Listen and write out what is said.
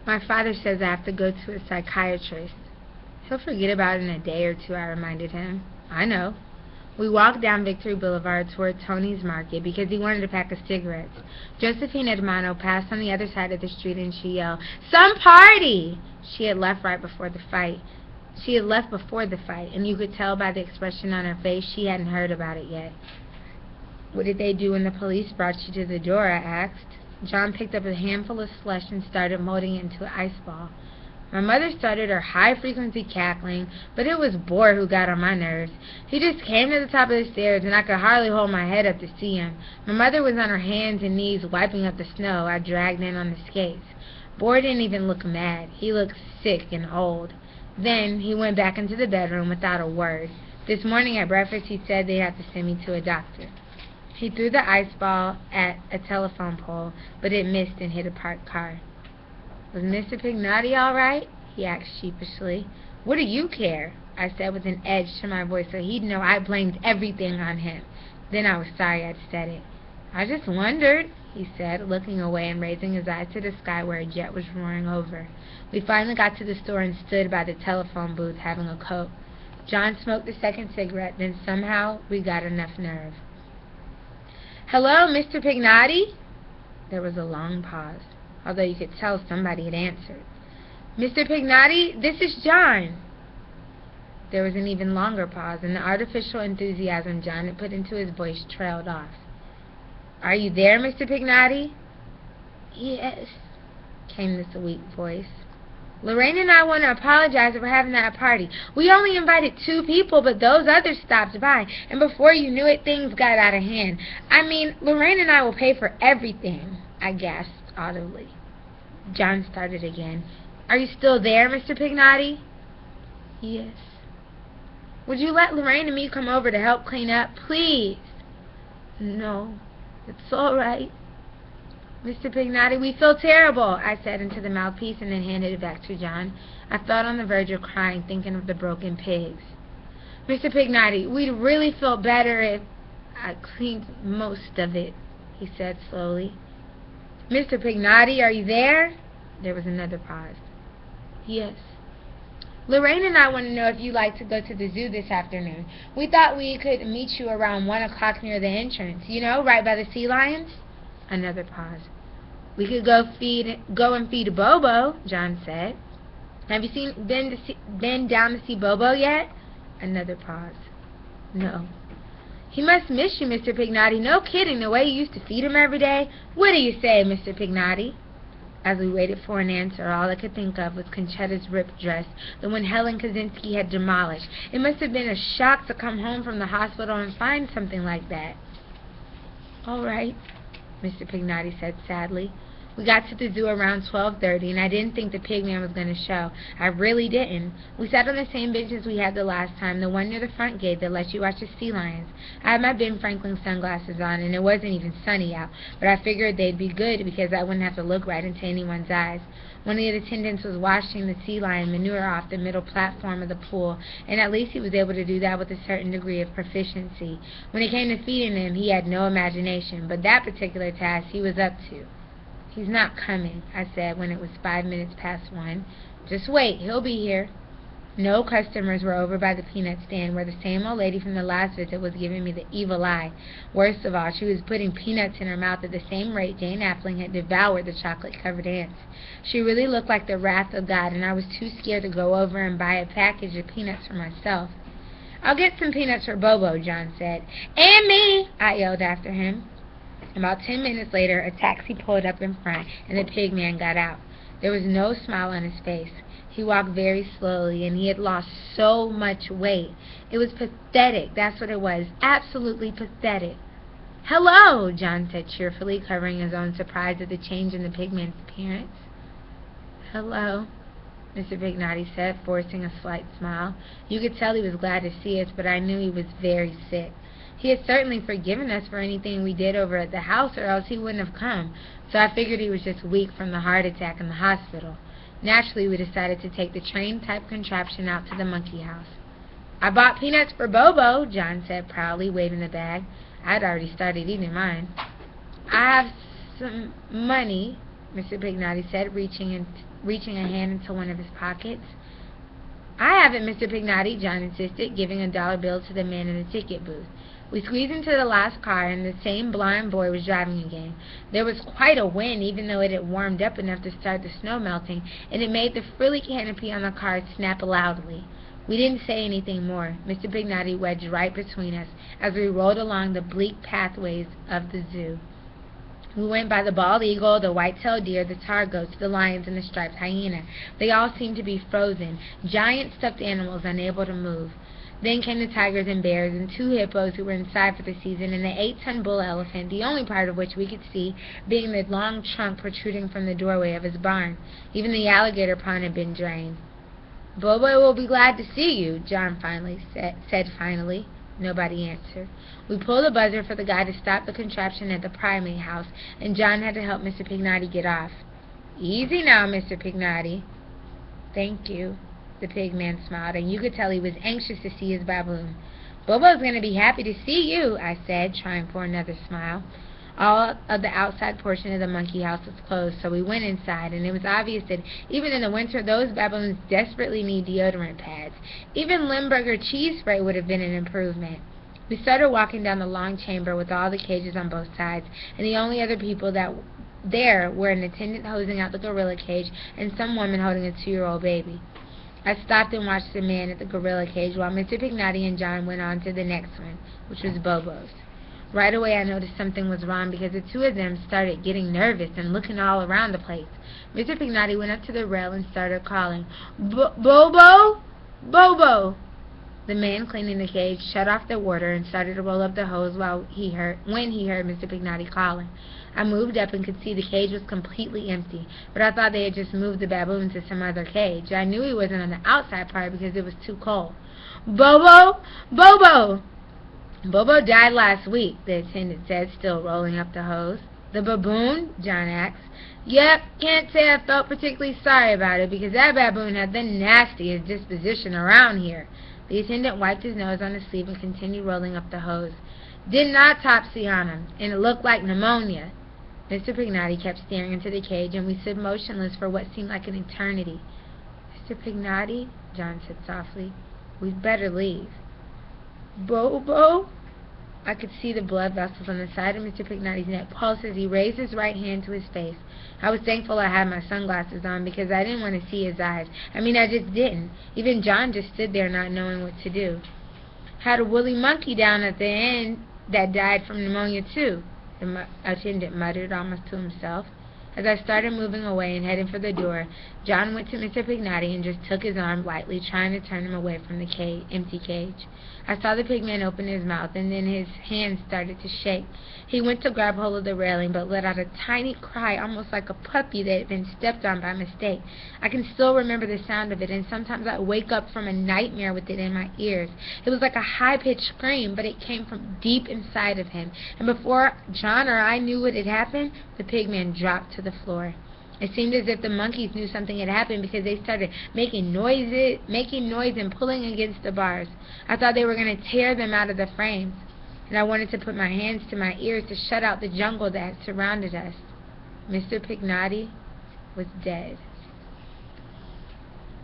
My father says I have to go to a psychiatrist. He'll forget about it in a day or two, I reminded him. I know. We walked down Victory Boulevard toward Tony's Market because he wanted a pack of cigarettes. Josephine Hermano passed on the other side of the street and she yelled, "Some party!" She had left before the fight, and you could tell by the expression on her face she hadn't heard about it yet. "What did they do when the police brought you to the door?" I asked. John picked up a handful of slush and started molding it into an ice ball. My mother started her high-frequency cackling, but it was Boar who got on my nerves. He just came to the top of the stairs, and I could hardly hold my head up to see him. My mother was on her hands and knees wiping up the snow I dragged in on the skates. Boar didn't even look mad. He looked sick and old. Then he went back into the bedroom without a word. This morning at breakfast he said they'd have to send me to a doctor. He threw the ice ball at a telephone pole, but it missed and hit a parked car. "Was Mr. Pignotti all right?" he asked sheepishly. "What do you care?" I said with an edge to my voice so he'd know I blamed everything on him. Then I was sorry I'd said it. "I just wondered," he said, looking away and raising his eyes to the sky where a jet was roaring over. We finally got to the store and stood by the telephone booth having a coat. John smoked a second cigarette, then somehow we got enough nerve. "Hello, Mr. Pignotti?" There was a long pause, although you could tell somebody had answered. "Mr. Pignotti, this is John." There was an even longer pause, and the artificial enthusiasm John had put into his voice trailed off. "Are you there, Mr. Pignotti?" "Yes," came the sweet voice. "Lorraine and I want to apologize for having that party. We only invited 2 people, but those others stopped by, and before you knew it, things got out of hand. I mean, Lorraine and I will pay for everything," I gasped audibly. John started again. "Are you still there, Mr. Pignotti?" "Yes." "Would you let Lorraine and me come over to help clean up, please?" "No, it's all right." "Mr. Pignotti, we feel terrible," I said into the mouthpiece and then handed it back to John. I felt on the verge of crying, thinking of the broken pigs. "Mr. Pignotti, we'd really feel better if I cleaned most of it," he said slowly. "Mr. Pignotti, are you there?" There was another pause. "Yes." "Lorraine and I want to know if you'd like to go to the zoo this afternoon. We thought we could meet you around 1 o'clock near the entrance, you know, right by the sea lions." Another pause. "We could go and feed Bobo," John said. "Have you been down to see Bobo yet?" Another pause. "No." "He must miss you, Mr. Pignotti. No kidding, the way you used to feed him every day. What do you say, Mr. Pignotti?" As we waited for an answer, all I could think of was Conchetta's ripped dress, the one Helen Kaczynski had demolished. It must have been a shock to come home from the hospital and find something like that. "All right," Mr. Pignotti said sadly. We got to the zoo around 12:30, and I didn't think the pigman was going to show. I really didn't. We sat on the same benches we had the last time, the one near the front gate that lets you watch the sea lions. I had my Ben Franklin sunglasses on, and it wasn't even sunny out, but I figured they'd be good because I wouldn't have to look right into anyone's eyes. One of the attendants was washing the sea lion manure off the middle platform of the pool, and at least he was able to do that with a certain degree of proficiency. When it came to feeding them, he had no imagination, but that particular task he was up to. "He's not coming," I said when it was 5 minutes past 1. "Just wait, he'll be here." No customers were over by the peanut stand where the same old lady from the last visit was giving me the evil eye. Worst of all, she was putting peanuts in her mouth at the same rate Jane Appling had devoured the chocolate-covered ants. She really looked like the wrath of God, and I was too scared to go over and buy a package of peanuts for myself. "I'll get some peanuts for Bobo," John said. "And me!" I yelled after him. About 10 minutes later, a taxi pulled up in front, and the pigman got out. There was no smile on his face. He walked very slowly, and he had lost so much weight. It was pathetic, that's what it was, absolutely pathetic. "Hello," John said cheerfully, covering his own surprise at the change in the pigman's appearance. "Hello," Mr. Pignotti said, forcing a slight smile. You could tell he was glad to see us, but I knew he was very sick. He had certainly forgiven us for anything we did over at the house, or else he wouldn't have come, so I figured he was just weak from the heart attack in the hospital. Naturally, we decided to take the train-type contraption out to the monkey house. "I bought peanuts for Bobo," John said proudly, waving the bag. I'd already started eating mine. "I have some money," Mr. Pignotti said, reaching a hand into one of his pockets. I haven't, Mr. Pignotti, John insisted, giving a dollar bill to the man in the ticket booth. We squeezed into the last car, and the same blind boy was driving again. There was quite a wind, even though it had warmed up enough to start the snow melting, and it made the frilly canopy on the car snap loudly. We didn't say anything more. Mr. Pignotti wedged right between us as we rode along the bleak pathways of the zoo. We went by the bald eagle, the white-tailed deer, the tar goats, the lions, and the striped hyena. They all seemed to be frozen, giant stuffed animals unable to move. Then came the tigers and bears, and 2 hippos who were inside for the season, and the 8-ton bull elephant, the only part of which we could see being the long trunk protruding from the doorway of his barn. Even the alligator pond had been drained. "Bobo will be glad to see you," John said finally. Nobody answered. We pulled the buzzer for the guy to stop the contraption at the primate house, and John had to help Mr. Pignotti get off. "Easy now, Mr. Pignotti." "Thank you." The pig man smiled, and you could tell he was anxious to see his baboon. "Bobo's going to be happy to see you," I said, trying for another smile. All of the outside portion of the monkey house was closed, so we went inside, and it was obvious that even in the winter, those baboons desperately need deodorant pads. Even Limburger cheese spray would have been an improvement. We started walking down the long chamber with all the cages on both sides, and the only other people there were an attendant hosing out the gorilla cage and some woman holding a 2-year-old baby. I stopped and watched the man at the gorilla cage while Mr. Pignotti and John went on to the next one, which was Bobo's. Right away I noticed something was wrong because the 2 of them started getting nervous and looking all around the place. Mr. Pignotti went up to the rail and started calling, "Bobo! Bobo!" The man cleaning the cage shut off the water and started to roll up the hose when he heard Mr. Pignotti calling. I moved up and could see the cage was completely empty, but I thought they had just moved the baboon to some other cage. I knew he wasn't on the outside part because it was too cold. "Bobo! Bobo!" "Bobo died last week," the attendant said, still rolling up the hose. "The baboon?" John asked. "Yep, can't say I felt particularly sorry about it because that baboon had the nastiest disposition around here." The attendant wiped his nose on his sleeve and continued rolling up the hose. "Did an autopsy on him, and it looked like pneumonia." Mr. Pignotti kept staring into the cage, and we stood motionless for what seemed like an eternity. "Mr. Pignotti," John said softly, "we'd better leave." "Bobo?" I could see the blood vessels on the side of Mr. Pignotti's neck pulse as he raised his right hand to his face. I was thankful I had my sunglasses on because I didn't want to see his eyes. I just didn't. Even John just stood there not knowing what to do. "Had a woolly monkey down at the end that died from pneumonia too," the attendant muttered almost to himself. As I started moving away and heading for the door, John went to Mr. Pignotti and just took his arm lightly, trying to turn him away from the empty cage. I saw the pigman open his mouth, and then his hands started to shake. He went to grab hold of the railing, but let out a tiny cry, almost like a puppy that had been stepped on by mistake. I can still remember the sound of it, and sometimes I wake up from a nightmare with it in my ears. It was like a high-pitched scream, but it came from deep inside of him. And before John or I knew what had happened, the pigman dropped to the floor. It seemed as if the monkeys knew something had happened because they started making noise and pulling against the bars. I thought they were going to tear them out of the frames, and I wanted to put my hands to my ears to shut out the jungle that had surrounded us. Mr. Pignotti was dead.